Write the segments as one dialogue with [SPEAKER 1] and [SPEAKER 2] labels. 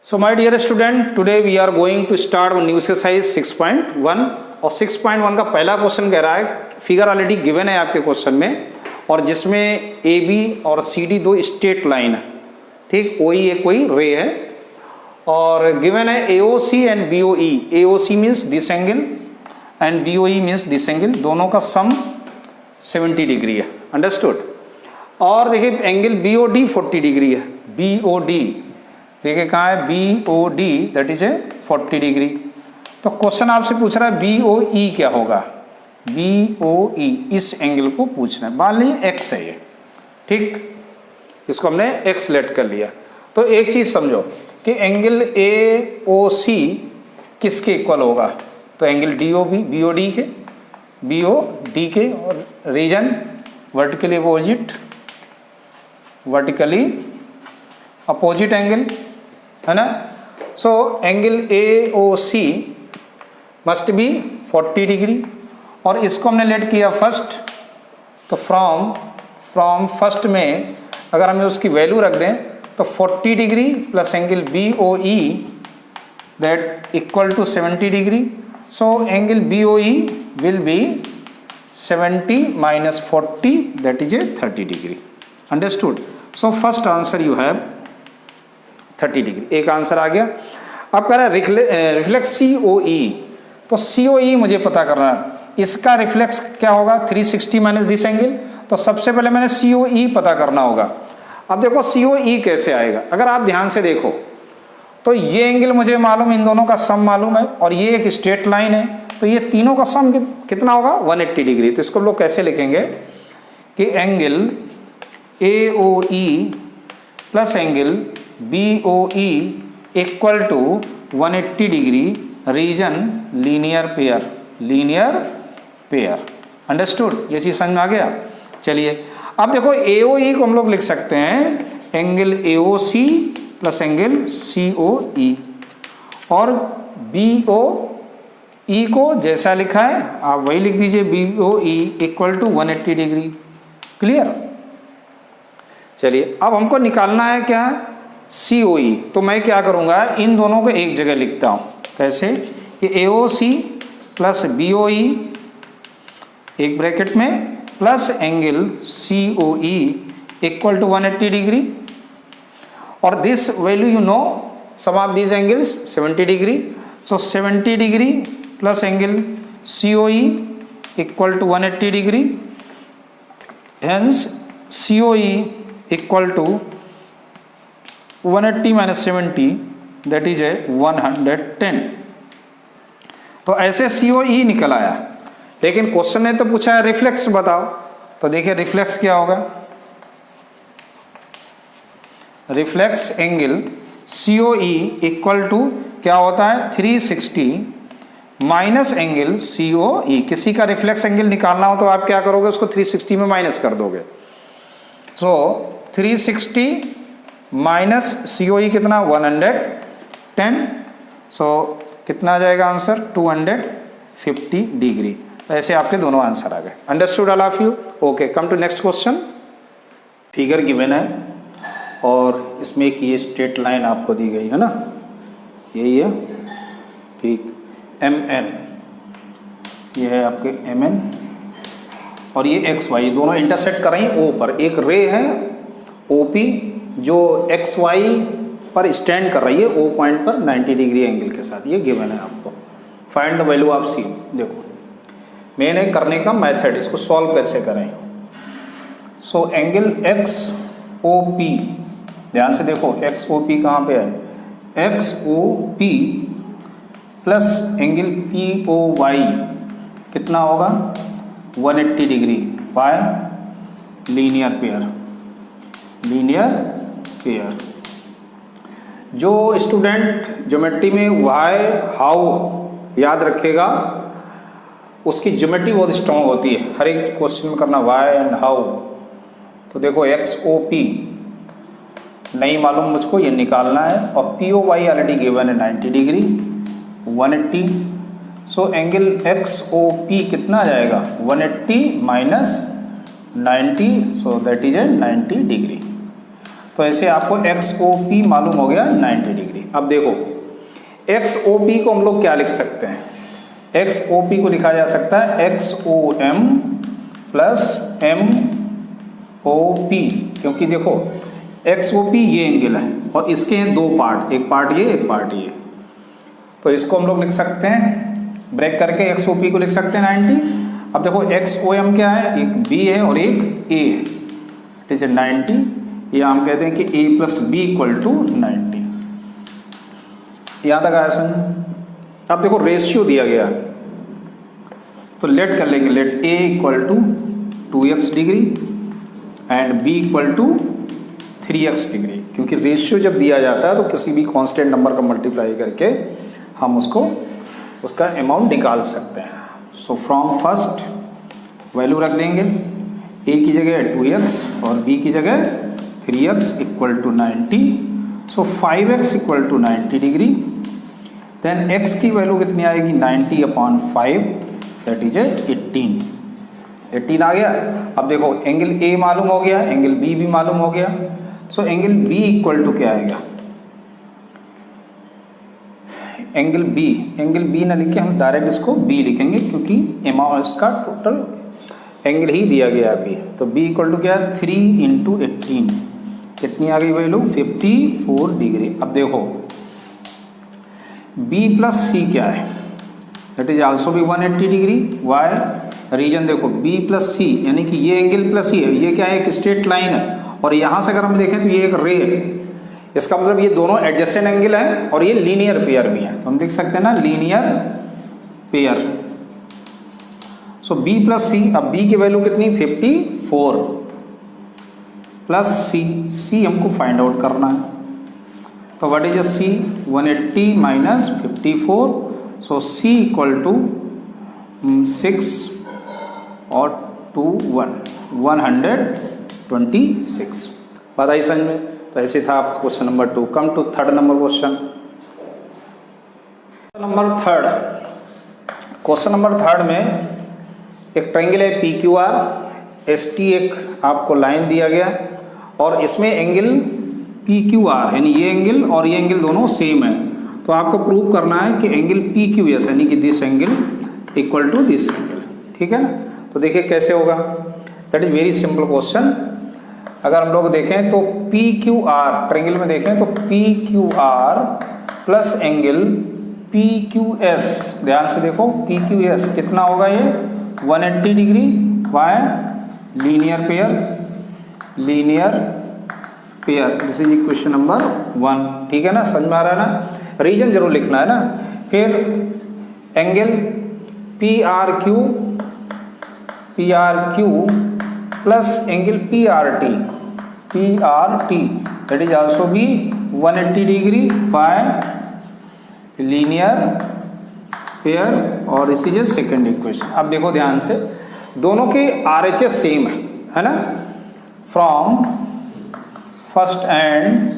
[SPEAKER 1] So my dear student, today we are going to start one new exercise 6.1 और 6.1 का पहला question कह रहा है, फिगर ऑलरेडी गिवन है आपके क्वेश्चन में और जिसमें ए बी और सी डी दो स्ट्रेट लाइन है, ठीक, ओ ई कोई रे है और गिवन है A O C and B O E. A O C means this angle and B O E means this angle, दोनों का सम 70 डिग्री है, अंडरस्टूड। और देखिए angle B O D 40 degree है, बी ओ डी देखिए कहाँ है, B O D that is a 40 degree. तो क्वेश्चन आपसे पूछ रहा है बी ओ ई क्या होगा, बी ओ ई इस एंगल को पूछना है, मान लीजिए एक्स है ये, ठीक, इसको हमने एक्स लेट कर लिया। तो एक चीज समझो कि एंगल ए ओ सी किसके इक्वल होगा, तो angle D O B, B O D के, बी ओ डी के, और रीजन वर्टिकली अपोजिट एंगल है ना। So angle A O C must be 40 degree और इसको हमने लेट किया फर्स्ट, तो फ्रॉम फर्स्ट में अगर हमें उसकी वैल्यू रख दें तो 40 degree plus angle B O E that equal to 70 degree. So angle B O E will be 70 minus 40 that is a 30 degree, understood. So first answer you have 30 degree, एक answer आ गया। अब कह रहा है रिफ्लेक्स सी O ई, तो सी O ई मुझे पता करना है, इसका रिफ्लेक्स क्या होगा 360 माइनस दिस एंगल, तो सबसे पहले मैंने सी ओ ई पता करना होगा। अब देखो सी ओ ई कैसे आएगा, अगर आप ध्यान से देखो तो ये एंगल मुझे मालूम, इन दोनों का सम मालूम है और ये एक स्ट्रेट लाइन है, तो ये तीनों का सम कितना होगा 180 डिग्री। तो इसको लोग कैसे लिखेंगे कि angle A O E plus angle B O E equal to 180 degree, reason linear pair, understood. ये चीज समझ में आ गया। चलिए अब देखो ए ओ ई को हम लोग लिख सकते हैं angle A O C plus angle C O E, और बी ओ ई को जैसा लिखा है आप वही लिख दीजिए, B O E equal to 180 degree, clear. चलिए अब हमको निकालना है क्या, सी ओ ई, तो मैं क्या करूँगा इन दोनों को एक जगह लिखता हूँ, कैसे कि ए O C plus B O ई एक ब्रैकेट में plus angle C O E equal to 180 degree, और this value you know, sum of these angles 70 degree, so 70 degree plus angle C O E equal to 180 degree, hence C O E equal to 180 minus 70 that is a 110। तो ऐसे सी O ई निकल आया, लेकिन question ने तो पूछा है reflex बताओ, तो देखिए रिफ्लेक्स क्या होगा, reflex angle C O E equal to क्या होता है 360 माइनस एंगल सी ओ ई। किसी का रिफ्लेक्स एंगल निकालना हो तो आप क्या करोगे, उसको 360 में माइनस कर दोगे, तो 360 माइनस सी ओ ई कितना 110, सो कितना आ जाएगा आंसर 250 डिग्री। ऐसे आपके दोनों आंसर आ गए, understood all of you. Okay, come to next question. Figure given है और इसमें एक ये स्ट्रेट लाइन आपको दी गई है ना, यही है, ठीक, एम एन, ये है आपके एम एन और ये एक्स वाई दोनों इंटरसेक्ट कर रही हैं ओ पर। एक रे है ओ पी जो एक्स वाई पर स्टैंड कर रही है ओ पॉइंट पर 90 डिग्री एंगल के साथ, ये गिवन है आपको। Find the value of C, देखो मैंने करने का मेथड, इसको सॉल्व कैसे करें। So angle X O P, ध्यान से देखो एक्स ओ पी कहाँ पे है, X O P plus angle P O Y कितना होगा 180 डिग्री बाय लीनियर पेयर। जो स्टूडेंट ज्योमेट्री में वाई हाउ याद रखेगा उसकी ज्योमेट्री बहुत स्ट्रॉन्ग होती है, हर एक क्वेश्चन में करना वाई एंड हाउ। तो देखो एक्स ओ पी नहीं मालूम मुझको, ये निकालना है, और P O Y already given है 90 degree 180, so angle X O P कितना आ जाएगा 180 minus 90, so that is a 90 degree. तो ऐसे आपको एक्स ओ पी मालूम हो गया 90 डिग्री। अब देखो XOP को हम लोग क्या लिख सकते हैं, XOP को लिखा जा सकता है XOM प्लस MOP, क्योंकि देखो XOP ये एंगल है और इसके हैं दो पार्ट, एक पार्ट ये एक पार्ट ये, तो इसको हम लोग लिख सकते हैं ब्रेक करके XOP को लिख सकते हैं 90। अब देखो XOM क्या है, एक B है और एक A है, ठीक है 90, या हम कहते हैं कि A plus B equal to 90। यहाँ तक आया समझ। अब देखो रेशियो दिया गया तो लेट कर लेंगे, let A equal to 2x degree and B equal to 3x degree, क्योंकि रेशियो जब दिया जाता है तो किसी भी कांस्टेंट नंबर का मल्टीप्लाई करके हम उसका अमाउंट निकाल सकते हैं। सो फ्रॉम फर्स्ट वैल्यू रख देंगे, A की जगह 2x और B की जगह 3x equal to 90, so 5x equal to 90 degree. Then x की वैल्यू कितनी आएगी 90 अपॉन 5 दैट इज 18 आ गया। अब देखो एंगल A मालूम हो गया, एंगल B भी मालूम हो गया, so angle B equal to क्या आएगा, एंगल B ना लिखे हम डायरेक्ट इसको B लिखेंगे, क्योंकि अमाउंट इसका टोटल एंगल ही दिया गया है B, तो B इक्वल टू क्या है 3 इंटू 18, कितनी आ गई वैल्यू 54 डिग्री। अब देखो B प्लस C क्या है, दैट इज आल्सो भी 180 डिग्री। वाई रीजन देखो B प्लस C यानी कि ये एंगल प्लस ही है, ये क्या है एक स्ट्रेट लाइन है, और यहाँ से अगर हम देखें तो ये एक रे है, इसका मतलब ये दोनों एडजेसेंट एंगल है और ये लीनियर पेयर भी है, तो हम लिख सकते हैं ना linear pair. So B plus C, अब B की वैल्यू कितनी 54 प्लस C हमको फाइंड आउट करना है, तो what is C 180 minus 54, so C equal to 6 और 2 126। बात आई समझ में। तो ऐसे था आपका question number 2। Come to third number question. Question number third में एक ट्रायंगल है PQR, ST एक आपको लाइन दिया गया और इसमें एंगल PQR यानी ये एंगल और ये एंगल दोनों सेम है, तो आपको प्रूव करना है कि एंगल PQS यानी कि this angle equal to this angle, ठीक है ना। तो देखिए कैसे होगा, that is very simple question. अगर हम लोग देखें तो PQR ट्रायंगल में देखें तो PQR प्लस एंगल PQS, ध्यान से देखो PQS कितना होगा ये 180 degree, by linear pair, this is equation number 1, ठीक है ना, समझ में आ रहा है ना। रीजन जरूर लिखना है ना। फिर angle PRQ plus angle PRT that is also भी 180 डिग्री बाय लीनियर पेयर, और इसी इज सेकंड इक्वेशन। अब देखो ध्यान से, दोनों के RHS सेम है ना, फ्रॉम फर्स्ट एंड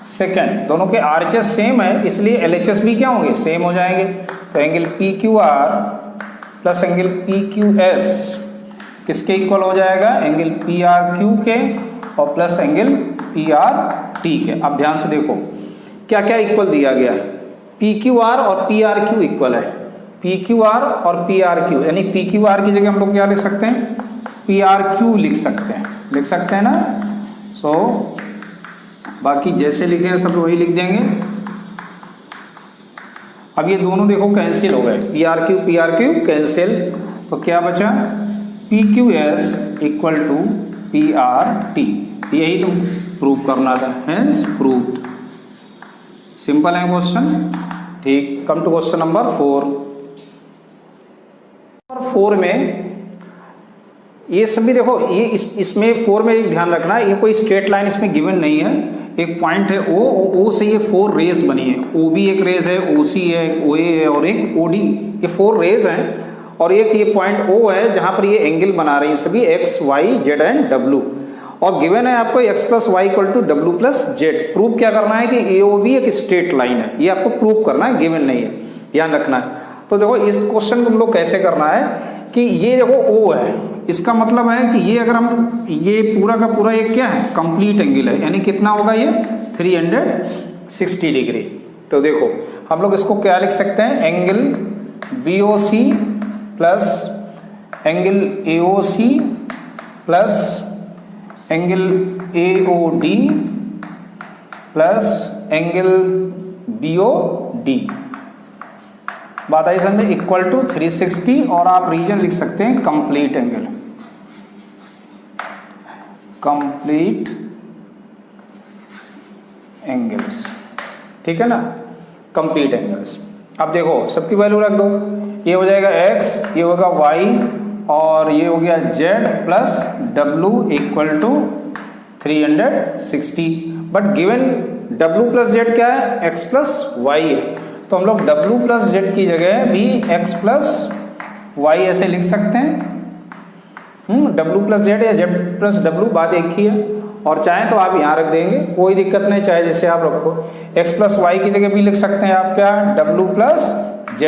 [SPEAKER 1] सेकंड दोनों के RHS सेम है, इसलिए LHS भी क्या होंगे सेम हो जाएंगे। तो angle PQR plus angle PQS किसके इक्वल हो जाएगा, एंगल PRQ के और प्लस एंगल PRT के। अब ध्यान से देखो क्या क्या इक्वल दिया गया है, PQR और PRQ इक्वल है, PQR और PRQ यानी PQR की जगह हम लोग क्या लिख सकते हैं PRQ लिख सकते हैं ना। सो बाकी जैसे लिखे हैं सब वही लिख देंगे। अब ये दोनों देखो कैंसिल हो गए, PRQ कैंसिल, तो क्या बचा PQS इक्वल टू PRT, यही तुम प्रूव करना था, हेंस प्रूव्ड। सिंपल है क्वेश्चन, ठीक। Come to question number 4। Number 4 में ये सभी देखो, ये इसमें 4 में एक ध्यान रखना है, ये कोई स्ट्रेट लाइन इसमें गिवन नहीं है, एक पॉइंट है O से ये 4 रेस बनी है, OB एक रेस है, OC है, OA है और एक OD, ये 4 रेस हैं, और एक ये पॉइंट O है जहां पर ये एंगल बना रही है सभी X, Y, Z and W, और गिवन है आपको x plus Y equal to W plus Z. Prove क्या करना है कि AOB एक स्ट्रेट लाइन है, ये आपको प्रूव करना है, गिवन नहीं है, ध्यान रखना है। तो देखो इस क्वेश्चन को हम लोग कैसे करना है कि ये देखो O है, इसका मतलब है कि ये अगर हम ये पूरा का पूरा ये क्या है कंप्लीट एंगल है, यानी कितना होगा ये 360 डिग्री, तो देखो हम लोग इसको क्या लिख सकते हैं, angle BOC plus angle AOC plus angle AOD plus angle BOD, बात आई समझे, इक्वल टू 360 और आप रीजन लिख सकते हैं कंप्लीट एंगल, कंप्लीट एंगल्स, ठीक है ना, कंप्लीट एंगल्स। अब देखो सबकी वैल्यू रख दो, ये हो जाएगा x, ये होगा y और ये हो गया z plus w equal to 360। But given w plus z क्या है, x प्लस y है, तो हम लोग w प्लस z की जगह भी x प्लस y ऐसे लिख सकते हैं। w प्लस z या z प्लस w बात एक ही है, और चाहें तो आप यहाँ रख देंगे, कोई दिक्कत नहीं, चाहे जैसे आप रखो। x प्लस वाई की जगह भी लिख सकते हैं आप क्या, w प्लस z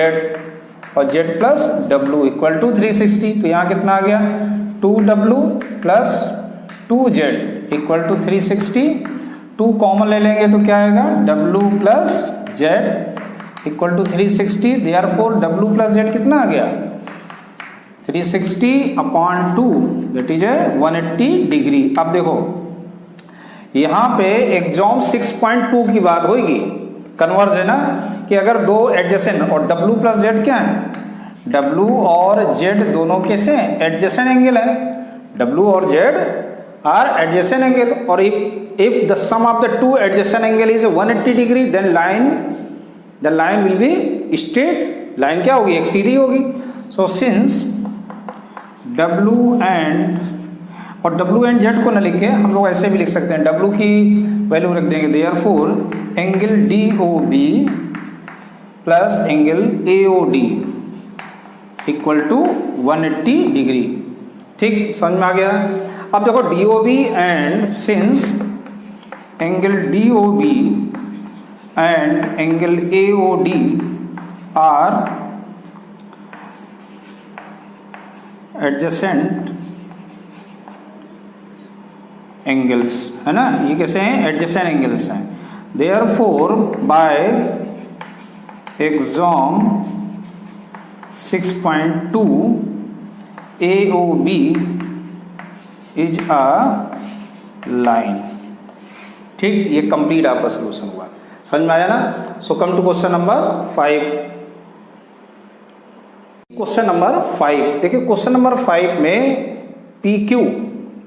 [SPEAKER 1] और z plus w equal to 360। तो यहाँ कितना आ गया, 2w plus 2z equal to 360। 2 common ले लेंगे तो क्या आएगा, w plus z equal to 360। Therefore w plus z कितना आ गया, 360/2 दैट इज 180 डिग्री। अब देखो यहाँ पे एग्जाम 6.2 की बात होगी, कन्वर्ज है ना, कि अगर दो एडजेसेंट और w प्लस z क्या है, w और z दोनों कैसे एडजेसेंट एंगल है, w और z आर एडजेसेंट एंगल, और if the sum of the two adjacent angle is 180 degree then the line will be straight, line क्या होगी, एक सीधी होगी। सो सिंस w एंड, और w एंड z को न लिख के हम लोग ऐसे भी लिख सकते हैं, w की वैल्यू रख देंगे, therefore angle DOB plus angle AOD equal to 180 degree. ठीक, समझ में आ गया। अब देखो DOB and since angle DOB and angle AOD are adjacent angles, है ना, ये कैसे हैं, एडजेसेंट एंगल्स हैं। Therefore by exam 6.2 AOB is a line. ठीक, ये कंप्लीट आपका सोल्यूशन हुआ, समझ में आया ना। So come to question number 5। Question number 5 देखिए, क्वेश्चन नंबर 5 में PQ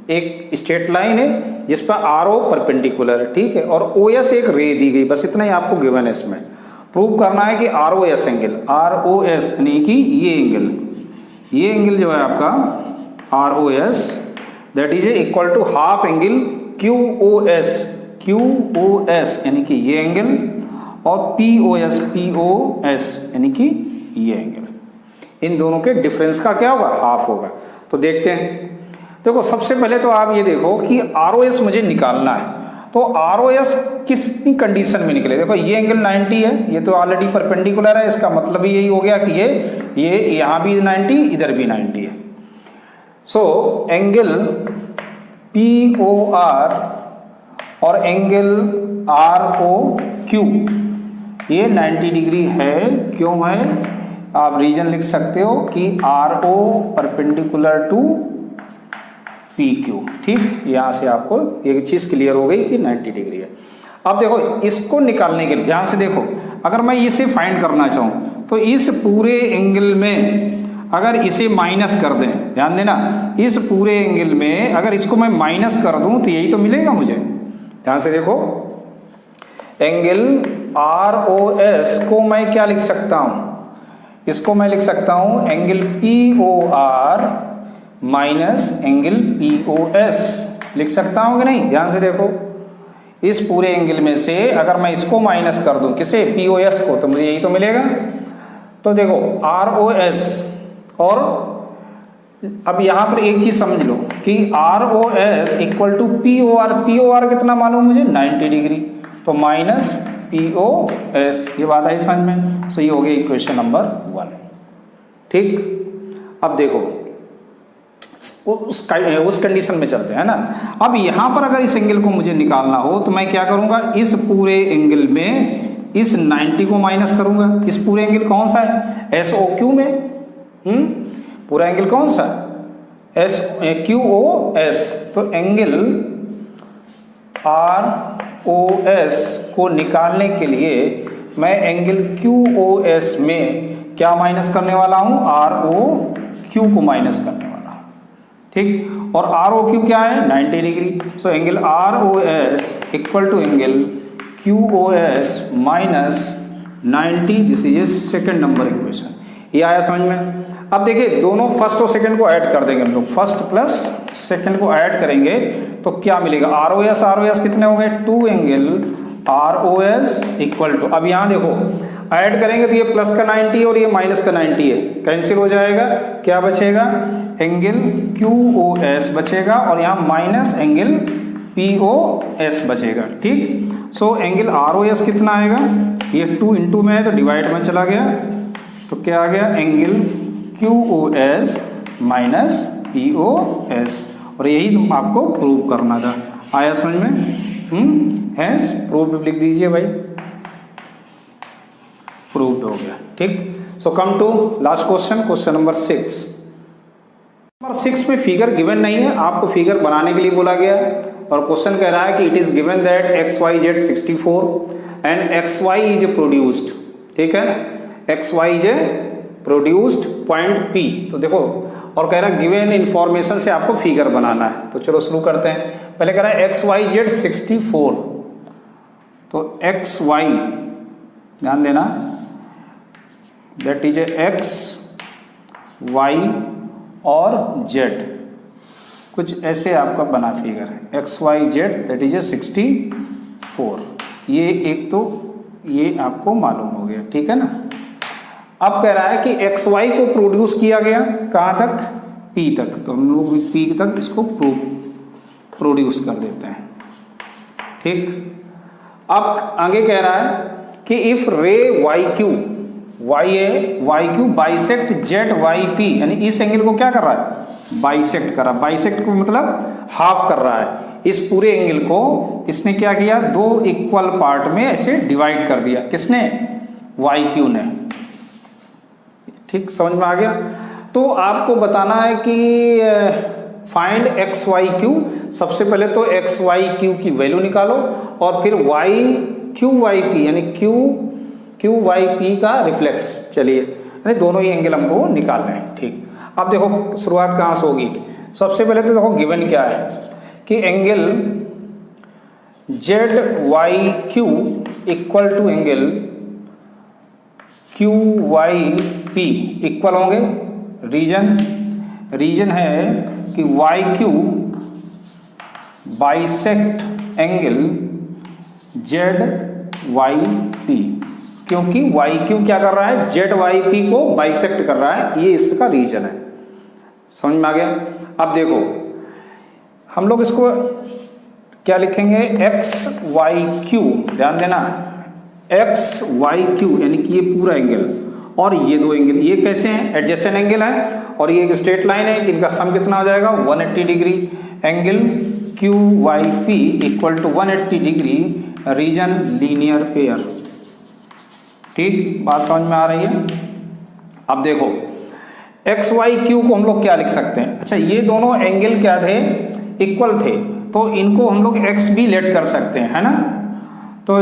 [SPEAKER 1] एक स्ट्रेट लाइन है जिस पर RO परपेंडिकुलर है, ठीक है, और OS एक रे दी गई, बस इतना ही आपको गिवन है। इसमें प्रूव करना है कि ROS एंगल, ROS यानी कि ये एंगल जो है आपका ROS that is equal to half angle QOS यानी कि ये एंगल, और POS यानी कि ये एंगल, इन दोनों के डिफरेंस का क्या होगा, हाफ होगा। तो देखते हैं, देखो सबसे पहले तो आप ये देखो कि ROS मुझे निकालना है, तो ROS किसकी कंडीशन में निकले। देखो ये एंगल 90 है, ये तो ऑलरेडी परपेंडिकुलर है, इसका मतलब यही हो गया कि ये यहाँ भी 90, इधर भी 90 है। सो एंगल POR और एंगल ROQ ये 90 डिग्री है, क्यों है, आप रीजन लिख सकते हो कि RO परपेंडिकुलर टू PQ। ठीक, यहां से आपको एक चीज क्लियर हो गई कि 90 डिग्री है। अब देखो इसको निकालने के लिए ध्यान से देखो, अगर मैं इसे फाइंड करना चाहूं तो इस पूरे एंगल में अगर इसे माइनस कर दें, ध्यान देना, इस पूरे एंगल में अगर इसको मैं माइनस कर दूं तो यही तो मिलेगा मुझे। ध्यान से देखो, एंगल ROS को मैं क्या लिख सकता हूं, इसको मैं लिख सकता हूं angle POR minus angle POS, लिख सकता हूं कि नहीं। ध्यान से देखो, इस पूरे एंगल में से अगर मैं इसको माइनस कर दूं, किसे, POS को, तो मुझे यही तो मिलेगा। तो देखो ROS, और अब यहां पर एक चीज समझ लो कि ROS इक्वल टू POR कितना मालूम मुझे, 90 डिग्री, तो माइनस POS, ये बात आई समझ में। सो ये हो गया इक्वेशन नंबर 1। ठीक, अब देखो उस कंडीशन में चलते हैं ना। अब यहां पर अगर इस एंगल को मुझे निकालना हो तो मैं क्या करूंगा, इस पूरे एंगल में इस 90 को माइनस करूंगा। इस पूरे एंगल कौन सा है? एस ओ क्यू में। पूरा एंगल कौन सा है? S Q O S. तो एंगल आर ओ एस को निकालने के लिए मैं एंगल क्यू ओ एस में क्या माइनस करने वाला हूं? आर ओ क्यू को माइनस करने वाला हूं, ठीक। और आर ओ क्यू क्या है? 90 degree. So angle R O S equal to angle Q O S minus 90। This is a second number equation. ये आया समझ में? अब देखिए दोनों फर्स्ट और सेकंड को ऐड कर देंगे हम लोग। फर्स्ट प्लस सेकंड को ऐड करेंगे तो क्या मिलेगा? आर ओ एस कितने हो गए? 2 angle R O S equal to, अब यहां देखो ऐड करेंगे तो ये प्लस का 90 और ये माइनस का 90 है, कैंसिल हो जाएगा। क्या बचेगा? एंगल क्यू ओ एस बचेगा और यहाँ minus angle P O S बचेगा, ठीक। So angle R O S कितना आएगा? ये 2 इंटू में है तो डिवाइड में चला गया, तो क्या आ गया? Angle Q O S minus P O S. और यही तुम आपको प्रूव करना था। आया समझ में? हैस प्रूव लिख दीजिए भाई, प्रूव्ड हो गया, ठीक। So come to last question, question number 6। Number 6 में फिगर गिवन नहीं है, आपको फिगर बनाने के लिए बोला गया है। और क्वेश्चन कह रहा है कि it is given that X Y Z 64 and X Y is produced, ठीक है। X Y is produced point P. तो देखो, और कह रहा है गिवन इंफॉर्मेशन से आपको फिगर बनाना है। तो चलो शुरू करते हैं। पहले कह रहा है एक्स वाई जेड 64, तो एक्स वाई ध्यान देना, दैट इज एक्स वाई और जेड, कुछ ऐसे आपका बना फिगर है। X Y Z that is 64। ये एक तो ये आपको मालूम हो गया, ठीक है ना। अब कह रहा है कि एक्स वाई को प्रोड्यूस किया गया कहाँ तक? पी तक। तो हम लोग पी तक इसको प्रोड्यूस कर देते हैं, ठीक। अब आगे कह रहा है कि if ray Y Q bisect Z Y P, यानी इस एंगल को क्या कर रहा है? बाइसेक्ट कर रहा है। बाइसेक्ट को मतलब हाफ कर रहा है। इस पूरे एंगल को इसने क्या किया? 2 इक्वल पार्ट में ऐसे डिवाइड कर दिया। किसने? वाई क्यू ने, ठीक। समझ में आ गया? तो आपको बताना है कि फाइंड एक्स वाई क्यू। सबसे पहले तो एक्स वाई क्यू की वैल्यू निकालो और फिर वाई क्यू वाई पी यानी क्यू वाई पी का रिफ्लेक्स। चलिए, यानी दोनों ही एंगल हमको निकालना है, ठीक। अब देखो शुरुआत कहाँ से होगी? सबसे पहले तो देखो गिवन क्या है कि angle Z Y Q equal to angle Q Y P equal होंगे। रीजन है कि Y Q bisect angle Z Y P, क्योंकि वाई क्यू क्या कर रहा है? जेड वाई पी को बाइसेक्ट कर रहा है। ये इसका रीजन है। समझ में आ गया? अब देखो हम लोग इसको क्या लिखेंगे? एक्स वाई क्यू, ध्यान देना, एक्स वाई क्यू यानी कि ये पूरा एंगल और ये 2 एंगल, ये कैसे हैं? एडजेसेंट एंगल है और ये एक स्ट्रेट लाइन है जिनका सम कितना हो जाएगा? 180 degree. Angle Q Y P equal to 180 degree, reason linear pair, ठीक। बात समझ में आ रही है? अब देखो एक्स वाई क्यू को हम लोग क्या लिख सकते हैं? अच्छा, ये दोनों एंगल क्या थे? इक्वल थे, तो इनको हम लोग एक्स भी लेट कर सकते हैं, है ना। तो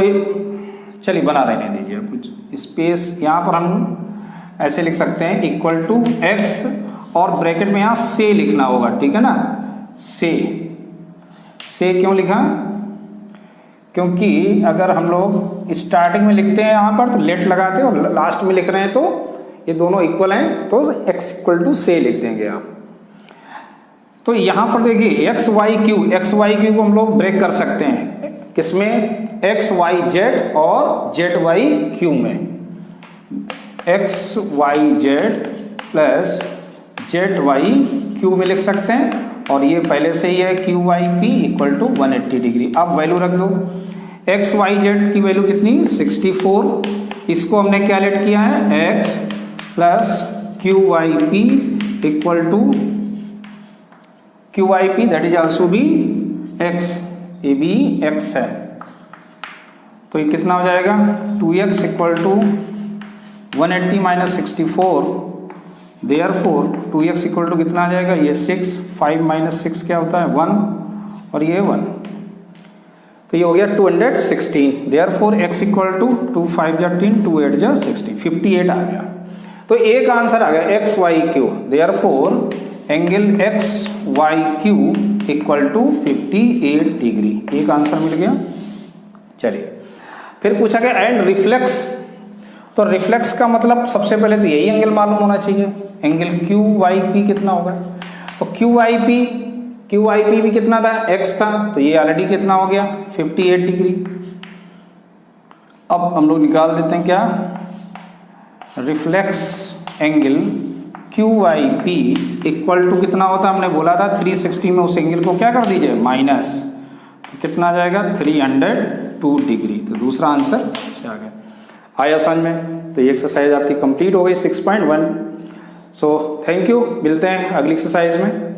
[SPEAKER 1] चलिए बना रहने दीजिए, कुछ स्पेस यहाँ पर हम ऐसे लिख सकते हैं इक्वल टू एक्स और ब्रैकेट में यहाँ से लिखना होगा, ठीक है ना। से क्यों लिखा? क्योंकि अगर हम लोग स्टार्टिंग में लिखते हैं यहाँ पर तो लेट लगाते हैं और लास्ट में लिख रहे हैं तो ये दोनों इक्वल हैं तो x इक्वल टू से लिख देंगे आप। तो यहाँ पर देखिए एक्स वाई क्यू को हम लोग ब्रेक कर सकते हैं किसमें? एक्स वाई जेड और जेड वाई क्यू में। X Y Z plus Z Y Q में लिख सकते हैं और ये पहले से ही है Q Y P equal to 180 degree. अब वैल्यू रख दो। एक्स वाई जेड की वैल्यू कितनी? 64। इसको हमने क्या लेट किया है? X plus Q Y P equal to Q Y P that is also be X, ये भी एक्स है। तो ये कितना हो जाएगा 2x equal to 180 minus 64, therefore 2x equal to कितना आ जाएगा, ये 6, 5 माइनस 6 क्या होता है 1 और ये 1, तो ये हो गया 216, देयरफॉर x इक्वल टू 2 5 जा 10 2 8 जा 60, 58 आ गया। तो एक आंसर आ गया X Y Q, therefore angle X Y Q equal to 58 degree, एक आंसर मिल गया। चलिए फिर पूछा गया एंड रिफ्लेक्स, तो रिफ्लेक्स का मतलब सबसे पहले तो यही एंगल मालूम होना चाहिए, एंगल क्यू वाई पी कितना होगा, तो क्यू आई पी भी कितना था x था, तो ये ऑलरेडी कितना हो गया 58 डिग्री। अब हम लोग निकाल देते हैं क्या, reflex angle Q I P equal to कितना होता है, हमने बोला था 360 में उस एंगल को क्या कर दीजिए माइनस, तो कितना आ जाएगा 302 डिग्री, तो दूसरा आंसर ऐसे आ गया। आया समझ में, तो ये एक्सरसाइज आपकी कंप्लीट हो गई 6.1। सो थैंक यू, मिलते हैं अगली एक्सरसाइज में।